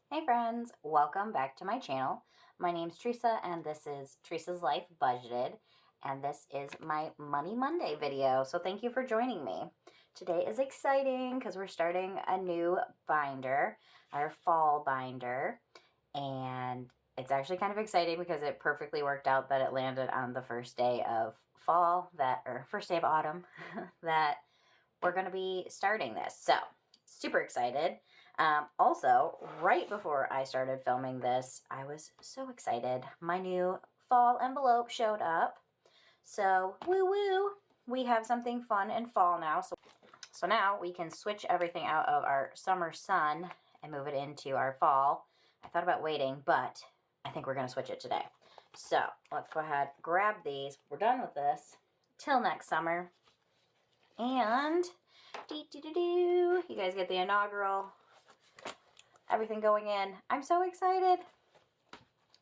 Hey friends, welcome back to my channel. My name's Teresa and this is Teresa's Life Budgeted, and this is my Money Monday video, so thank you for joining me. Today is exciting because we're starting a new binder, our fall binder, and it's actually kind of exciting because it perfectly worked out that it landed on the first day of fall, first day of autumn, that we're going to be starting this. So, super excited. Also, right before I started filming this, I was so excited. My new fall envelope showed up. So, woo woo, we have something fun in fall now. So now we can switch everything out of our summer sun and move it into our fall. I thought about waiting, but I think we're going to switch it today. So let's go ahead, grab these. We're done with this till next summer. And you guys get the inaugural, everything going in. I'm so excited.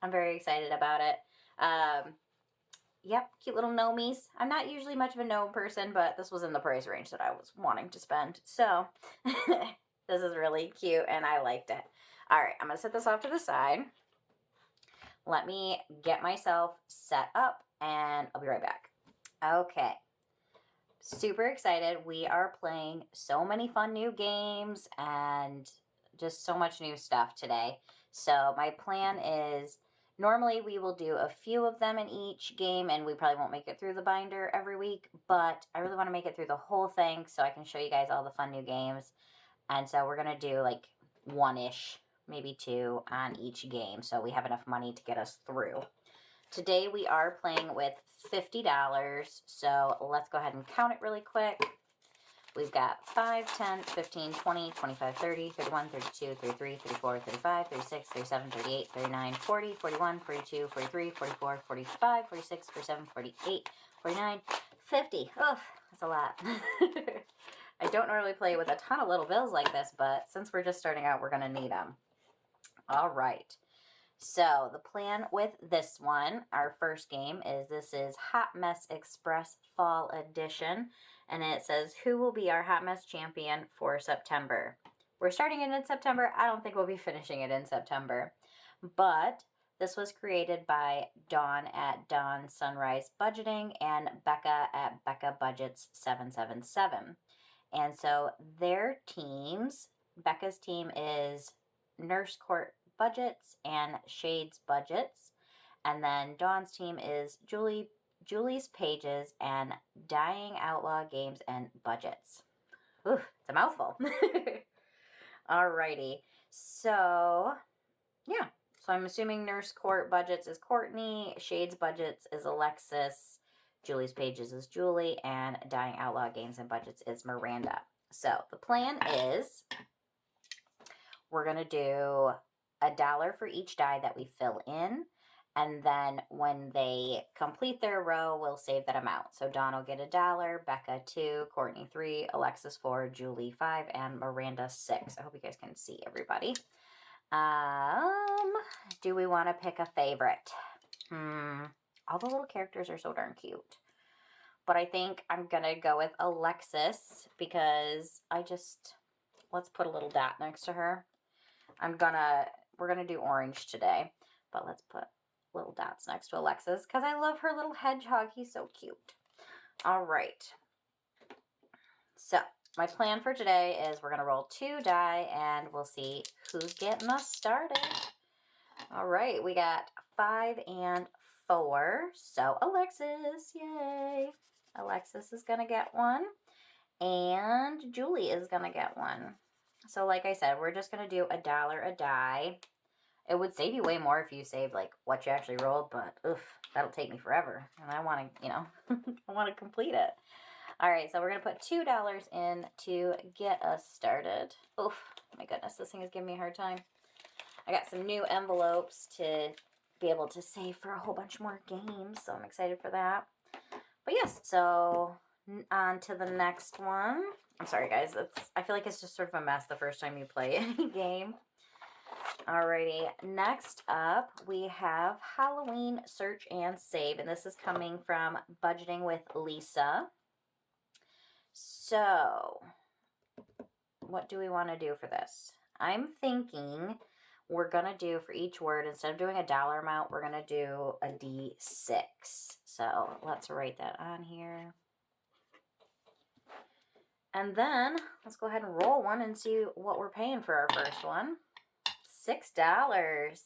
I'm very excited about it. Yep, cute little gnomies. I'm not usually much of a gnome person, but this was in the price range that I was wanting to spend. So this is really cute and I liked it. All right, I'm going to set this off to the side. Let me get myself set up and I'll be right back. Okay. Super excited. We are playing so many fun new games and just so much new stuff today. So my plan is normally we will do a few of them in each game and we probably won't make it through the binder every week, but I really want to make it through the whole thing so I can show you guys all the fun new games. And so we're going to do like one-ish, maybe two on each game so we have enough money to get us through. Today we are playing with $50, so let's go ahead and count it really quick. We've got 5, 10, 15, 20, 25, 30, 31, 32, 33, 34, 35, 36, 37, 38, 39, 40, 41, 42, 43, 44, 45, 46, 47, 48, 49, 50. Oof, that's a lot. I don't normally play with a ton of little bills like this, but since we're just starting out, we're going to need them. All right. So the plan with this one, our first game, this is Hot Mess Express Fall Edition. And it says, who will be our Hot Mess champion for September? We're starting it in September. I don't think we'll be finishing it in September. But this was created by Dawn at Dawn Sunrise Budgeting and Becca at Becca Budgets 777. And so their teams, Becca's team is Nurse Court Budgets and Shades Budgets. And then Dawn's team is Julie's Pages and Dying Outlaw Games and Budgets. Ooh, it's a mouthful. Alrighty. So, yeah. So I'm assuming Nurse Court Budgets is Courtney, Shades Budgets is Alexis, Julie's Pages is Julie, and Dying Outlaw Games and Budgets is Miranda. So the plan is we're going to do $1 for each die that we fill in. And then when they complete their row, we'll save that amount. So Dawn will get $1, Becca 2, Courtney 3, Alexis 4, Julie 5, and Miranda 6. I hope you guys can see everybody. Do we want to pick a favorite? All the little characters are so darn cute. But I think I'm going to go with Alexis because let's put a little dot next to her. We're going to do orange today, but let's put little dots next to Alexis because I love her little hedgehog. He's so cute. All right. So my plan for today is we're going to roll 2 die and we'll see who's getting us started. All right. We got 5 and 4. So Alexis, yay. Alexis is going to get one and Julie is going to get one. So like I said, we're just going to do $1 a die. It would save you way more if you saved like what you actually rolled, but oof, that'll take me forever. And I want to, I want to complete it. All right, so we're going to put $2 in to get us started. Oof, my goodness, this thing is giving me a hard time. I got some new envelopes to be able to save for a whole bunch more games, so I'm excited for that. But yes, so on to the next one. I'm sorry, guys. I feel like it's just sort of a mess the first time you play any game. Alrighty, next up we have Halloween Search and Save, and this is coming from Budgeting with Lisa. So, what do we want to do for this? I'm thinking we're going to do for each word, instead of doing a dollar amount, we're going to do a D6. So let's write that on here. And then let's go ahead and roll one and see what we're paying for our first one. $6.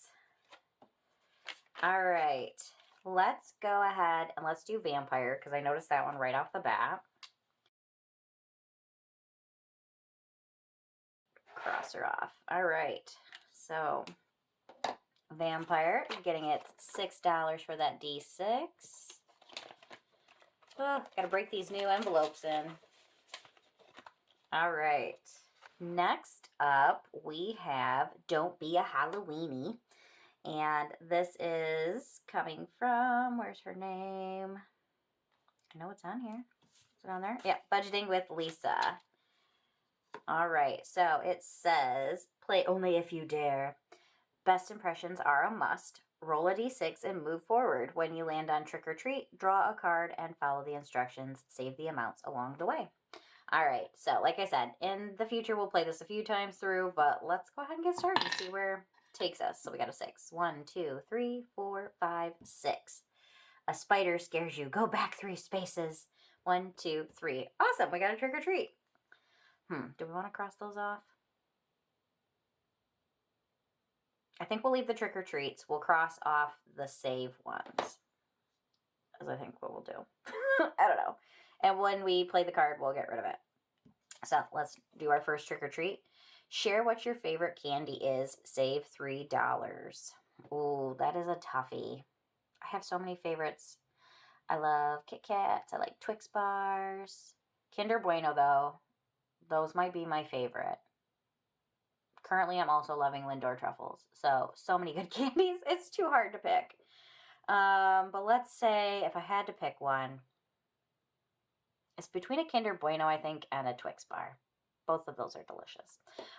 All right. Let's go ahead and let's do vampire because I noticed that one right off the bat. Cross her off. All right. So vampire, you're getting it $6 for that D6. Oh, gotta break these new envelopes in. All right. Next up, we have Don't Be a Halloweenie. And this is coming from, where's her name? I know it's on here. Is it on there? Yeah, Budgeting with Lisa. All right, so it says, play only if you dare. Best impressions are a must. Roll a d6 and move forward. When you land on trick or treat, draw a card and follow the instructions. Save the amounts along the way. All right, so like I said, in the future, we'll play this a few times through, but let's go ahead and get started and see where it takes us. So we got a 6. 1, 2, 3, 4, 5, 6. A spider scares you. Go back 3 spaces. 1, 2, 3. Awesome, we got a trick or treat. Do we want to cross those off? I think we'll leave the trick or treats. We'll cross off the save ones. As I think what we'll do. I don't know. And when we play the card, we'll get rid of it. So let's do our first trick or treat. Share what your favorite candy is. Save $3. Ooh, that is a toughie. I have so many favorites. I love Kit Kats. I like Twix bars. Kinder Bueno, though. Those might be my favorite. Currently, I'm also loving Lindor truffles. So many good candies. It's too hard to pick. But let's say if I had to pick one, it's between a Kinder Bueno, I think, and a Twix bar. Both of those are delicious.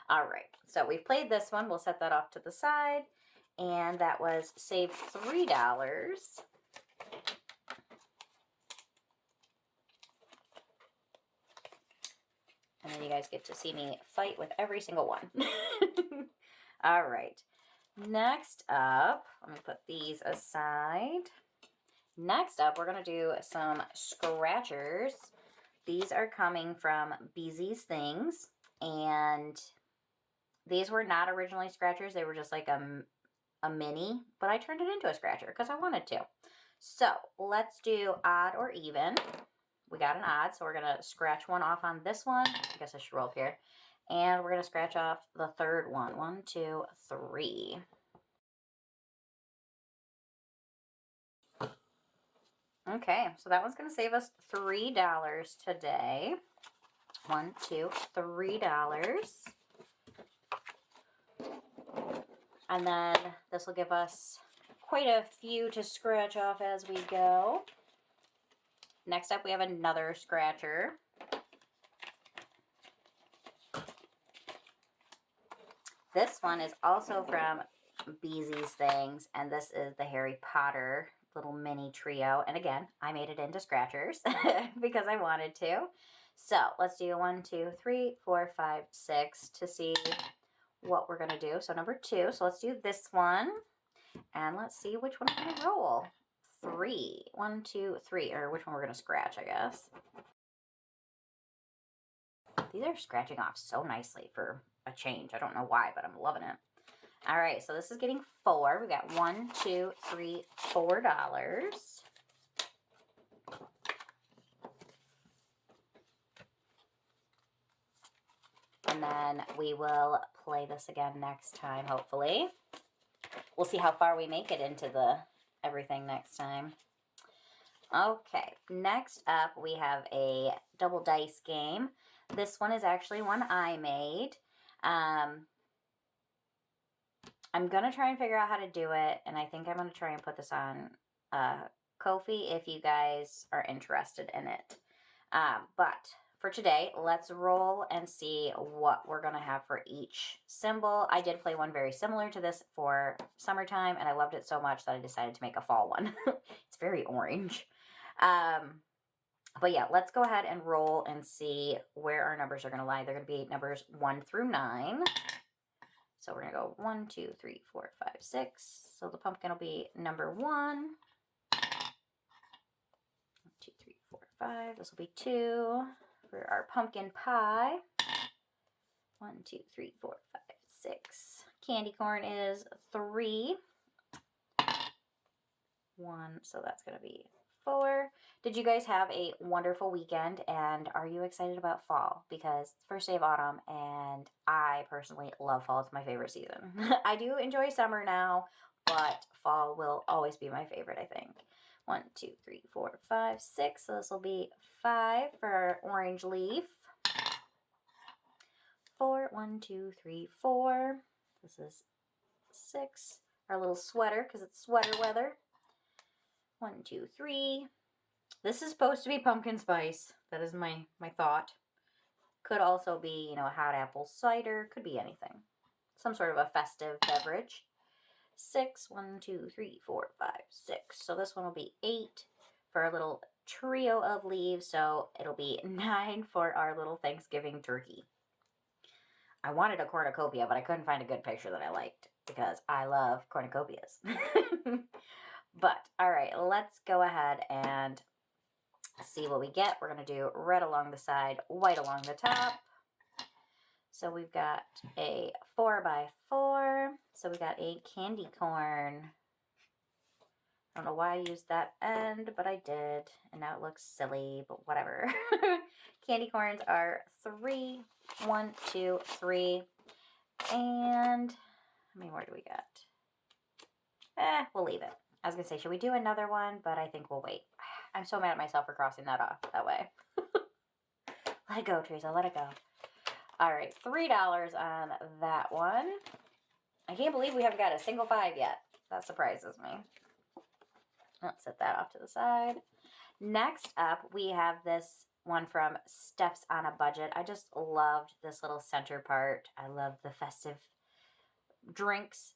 All right, so we've played this one. We'll set that off to the side. And that was save $3. And then you guys get to see me fight with every single one. All right. Next up, let me put these aside. Next up, we're going to do some scratchers. These are coming from Beezy's Things, and these were not originally scratchers. They were just like a mini, but I turned it into a scratcher because I wanted to. So let's do odd or even. We got an odd, so we're going to scratch one off on this one. I guess I should roll up here. And we're going to scratch off the third one. 1, 2, 3. Okay, so that one's going to save us $3 today. 1, 2, $3. And then this will give us quite a few to scratch off as we go. Next up, we have another scratcher. This one is also from Beezy's Things, and this is the Harry Potter little mini trio. And again, I made it into scratchers because I wanted to. So let's do 1, 2, 3, 4, 5, 6 to see what we're going to do. So number 2. So let's do this one. And let's see which one I'm going to roll. 3. 1, 2, 3. Or which one we're going to scratch, I guess. These are scratching off so nicely for a change. I don't know why, but I'm loving it. All right, so this is getting 4. We got 1, 2, 3, $4. And then we will play this again next time, hopefully. We'll see how far we make it into the everything next time. Okay, next up we have a double dice game. This one is actually one I made. I'm going to try and figure out how to do it, and I think I'm going to try and put this on Ko-fi if you guys are interested in it. But for today, let's roll and see what we're going to have for each symbol. I did play one very similar to this for summertime, and I loved it so much that I decided to make a fall one. It's very orange. But yeah, let's go ahead and roll and see where our numbers are going to lie. They're going to be numbers 1 through 9. So we're going to go 1, 2, 3, 4, 5, 6. So the pumpkin will be number 1. 1, 2, 3, 4, 5. This will be 2 for our pumpkin pie. 1, 2, 3, 4, 5, 6. Candy corn is 3. 1, so that's going to be 4. Did you guys have a wonderful weekend, and are you excited about fall? Because it's the first day of autumn, and I personally love fall. It's my favorite season. I do enjoy summer now, but fall will always be my favorite, I think. 1, 2, 3, 4, 5, 6. So this will be 5 for our orange leaf. 4, 1, 2, 3, 4. This is 6. Our little sweater, because it's sweater weather. 1, 2, 3. This is supposed to be pumpkin spice. That is my thought. Could also be, you know, a hot apple cider. Could be anything. Some sort of a festive beverage. 6. 1, 2, 3, 4, 5, 6. So this one will be 8 for our little trio of leaves. So it'll be 9 for our little Thanksgiving turkey. I wanted a cornucopia, but I couldn't find a good picture that I liked because I love cornucopias. But, all right, let's go ahead and see what we get. We're going to do red along the side, white along the top. So we've got a 4x4. So we got a candy corn. I don't know why I used that end, but I did. And now it looks silly, but whatever. Candy corns are 3. 1, 2, 3. And how many more do we got? We'll leave it. I was going to say, should we do another one? But I think we'll wait. I'm so mad at myself for crossing that off that way. Let it go, Teresa. Let it go. All right, $3 on that one. I can't believe we haven't got a single 5 yet. That surprises me. Let's set that off to the side. Next up, we have this one from Steph's on a Budget. I just loved this little center part. I love the festive drinks.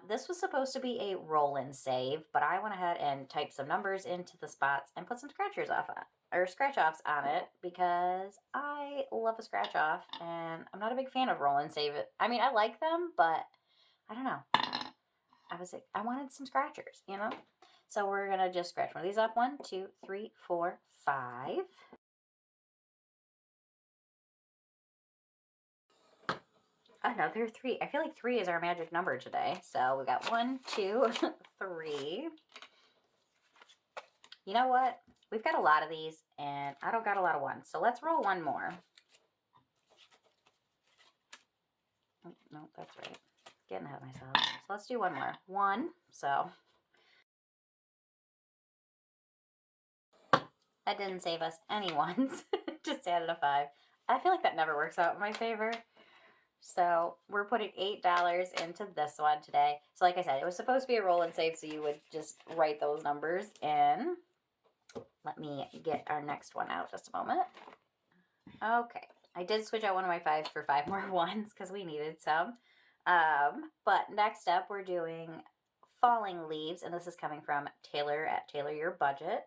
This was supposed to be a roll and save, but I went ahead and typed some numbers into the spots and put some scratch offs on it because I love a scratch off and I'm not a big fan of roll and save it. I mean, I like them, but I don't know. I wanted some scratchers, you know? So we're going to just scratch one of these off. 1, 2, 3, 4, 5. Another 3. I feel like 3 is our magic number today. So we got 1, 2, 3. You know what? We've got a lot of these, and I don't got a lot of ones. So let's roll one more. Oh, no, that's right. Getting ahead of myself. So let's do one more. 1. So that didn't save us any ones. Just added a 5. I feel like that never works out in my favor. So we're putting $8 into this one today. So like I said, it was supposed to be a roll and save, so you would just write those numbers in. Let me get our next one out just a moment. Okay. I did switch out one of my 5s for 5 more ones because we needed some. But next up, we're doing falling leaves, and this is coming from Taylor at Taylor Your Budget.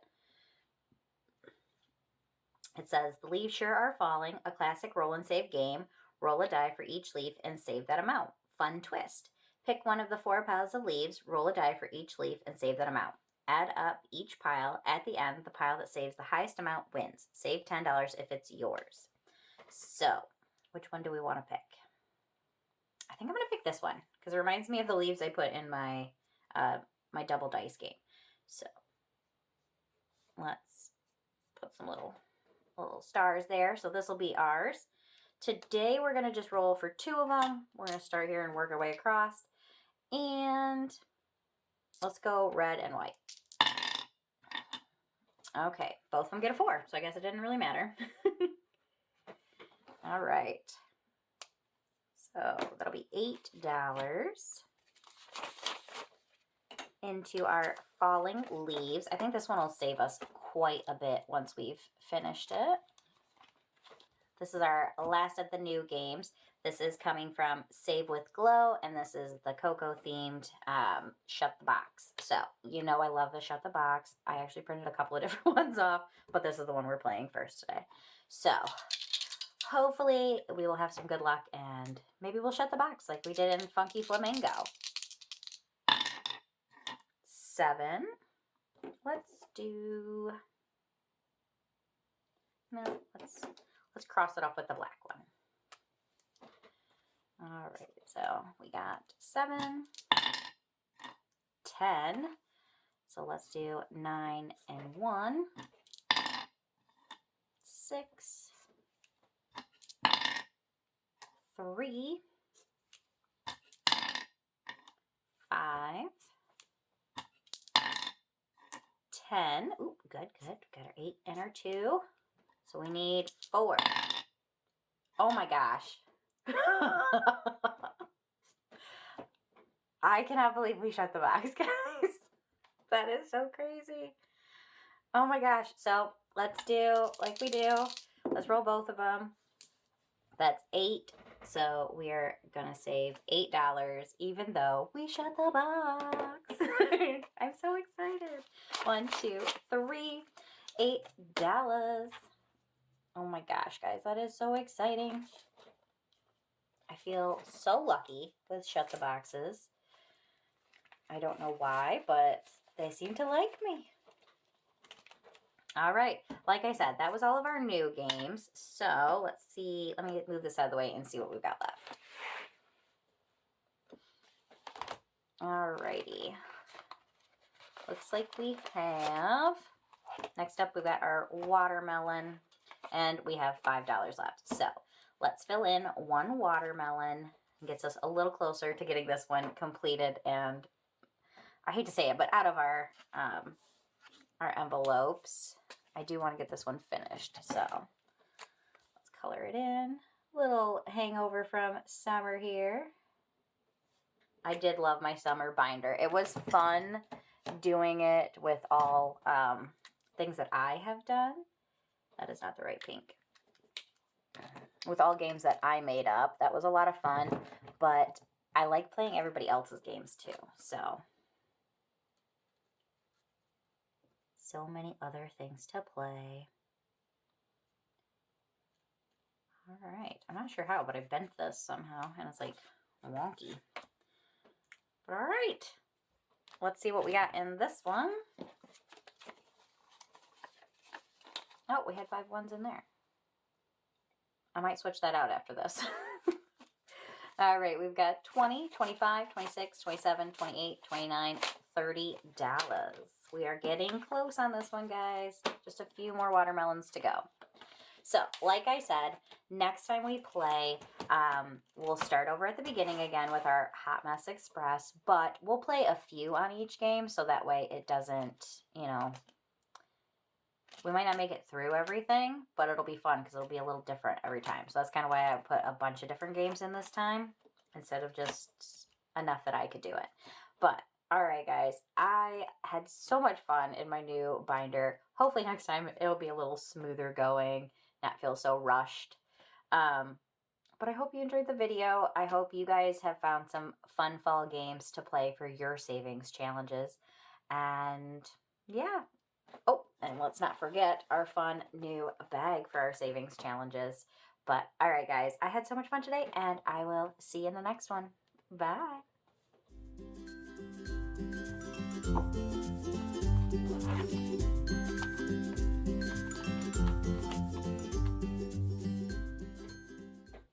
It says, the leaves sure are falling, a classic roll and save game. Roll a die for each leaf and save that amount. Fun twist. Pick one of the 4 piles of leaves, roll a die for each leaf, and save that amount. Add up each pile. At the end, the pile that saves the highest amount wins. Save $10 if it's yours. So, which one do we want to pick? I think I'm going to pick this one because it reminds me of the leaves I put in my my double dice game. So, let's put some little stars there. So this will be ours. Today we're going to just roll for 2 of them. We're going to start here and work our way across. And let's go red and white. Okay, both of them get a 4, so I guess it didn't really matter. All right. So that'll be $8 into our falling leaves. I think this one will save us quite a bit once we've finished it. This is our last of the new games. This is coming from Save with Glow, and this is the Cocoa themed Shut the Box. So, you know I love the Shut the Box. I actually printed a couple of different ones off, but this is the one we're playing first today. So, hopefully we will have some good luck and maybe we'll shut the box like we did in Funky Flamingo. 7. Let's do, no, let's cross it off with the black one. All right, so we got 7, 10. So let's do 9 and 1, 6, 3, 5, 10. Ooh, good. Got our 8 and our 2. So we need 4. Oh my gosh. I cannot believe we shut the box, guys. That is so crazy. Oh my gosh. So let's do like we do. Let's roll both of them. That's 8. So we're going to save $8 even though we shut the box. I'm so excited. 1, 2, 3, $8. Oh my gosh, guys. That is so exciting. I feel so lucky with shut the boxes. I don't know why, but they seem to like me. All right. Like I said, that was all of our new games. So let's see. Let me move this out of the way and see what we've got left. All righty. Looks like we have, next up we've got our watermelon, and we have $5 left. So let's fill in 1 watermelon. Gets us a little closer to getting this one completed, and I hate to say it, but out of our envelopes. I do want to get this one finished, so let's color it in. Little hangover from summer here. I did love my summer binder. It was fun doing it with all things that I have done. That is not the right pink. With all games that I made up. That was a lot of fun, but I like playing everybody else's games too, so many other things to play. All right. I'm not sure how, but I bent this somehow, and it's like wonky. But all right. Let's see what we got in this one. Oh, we had 5 ones in there. I might switch that out after this. All right. We've got 20, 25, 26, 27, 28, 29, $30. We are getting close on this one, guys. Just a few more watermelons to go. So, like I said, next time we play, we'll start over at the beginning again with our Hot Mess Express, but we'll play a few on each game so that way it doesn't, you know, we might not make it through everything, but it'll be fun because it'll be a little different every time. So that's kind of why I put a bunch of different games in this time instead of just enough that I could do it. But all right, guys, I had so much fun in my new binder. Hopefully next time it'll be a little smoother going, not feel so rushed. But I hope you enjoyed the video. I hope you guys have found some fun fall games to play for your savings challenges. And yeah. Oh, and let's not forget our fun new bag for our savings challenges. But all right, guys, I had so much fun today, and I will see you in the next one. Bye.